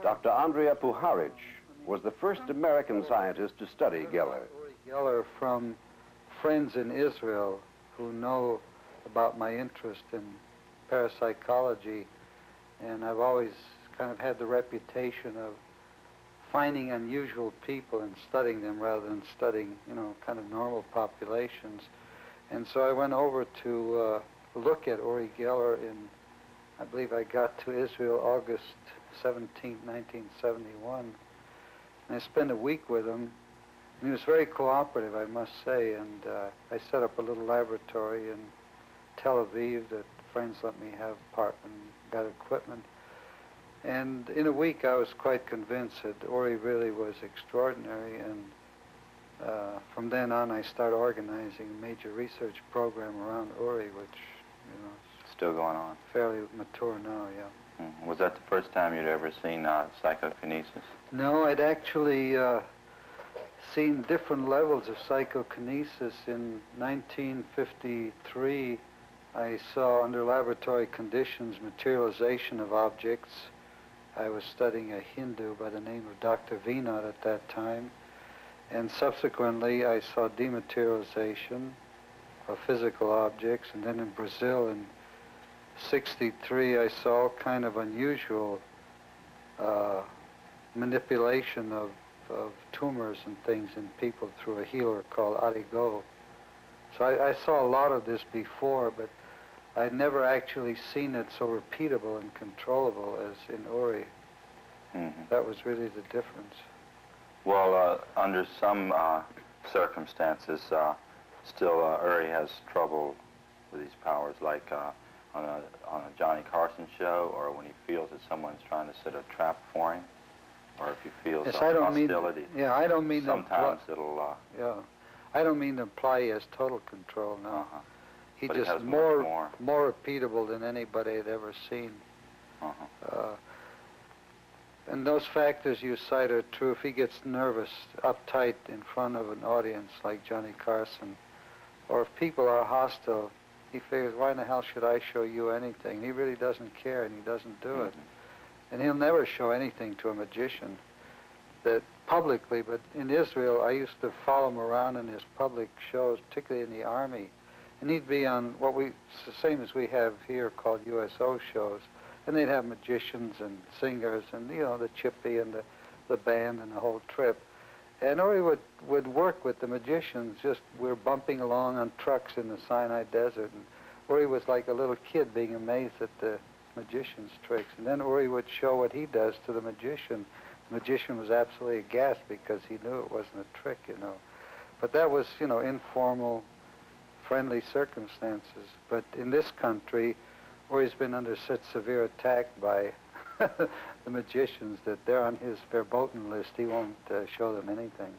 Dr. Andrija Puharich was the first American scientist to study Geller. Geller from friends in Israel who know about my interest in parapsychology, and I've always kind of had the reputation of finding unusual people and studying them rather than studying, you know, kind of normal populations. And so I went over to look at Uri Geller in, I believe I got to Israel August 17, 1971. And I spent a week with him. And he was very cooperative, I must say. And I set up a little laboratory in Tel Aviv that friends let me have part and got equipment. And in a week, I was quite convinced that Uri really was extraordinary. And from then on, I started organizing a major research program around Uri, which, you know, is still going on. Fairly mature now, yeah. Was that the first time you'd ever seen psychokinesis? No, I'd actually seen different levels of psychokinesis. In 1953, I saw under laboratory conditions materialization of objects. I was studying a Hindu by the name of Dr. Vinod at that time. And subsequently, I saw dematerialization of physical objects. And then in Brazil in '63, I saw kind of unusual manipulation of tumors and things in people through a healer called Arigo. So I saw a lot of this before, but I'd never actually seen it so repeatable and controllable as in Uri. That was really the difference. Well, under some circumstances, still Uri has trouble with these powers, like on a Johnny Carson show, or when he feels that someone's trying to set a trap for him, or if he feels hostility. I don't mean sometimes it'll. Yeah, I don't mean to imply he has total control. No, he's but just more repeatable than anybody had ever seen. And those factors you cite are true. If he gets nervous, uptight in front of an audience like Johnny Carson, or if people are hostile, he figures, why in the hell should I show you anything? He really doesn't care, and he doesn't do it. And he'll never show anything to a magician that publicly, but in Israel, I used to follow him around in his public shows, particularly in the Army. And he'd be on the same as we have here called USO shows. And they'd have magicians and singers and, you know, the chippy and the band and the whole trip. And Uri would work with the magicians. We're bumping along on trucks in the Sinai Desert. And Uri was like a little kid being amazed at the magician's tricks. And then Uri would show what he does to the magician. The magician was absolutely aghast because he knew it wasn't a trick, you know. But that was, you know, informal, friendly circumstances. But in this country, Uri's been under such severe attack by the magicians that they're on his verboten list. He won't show them anything.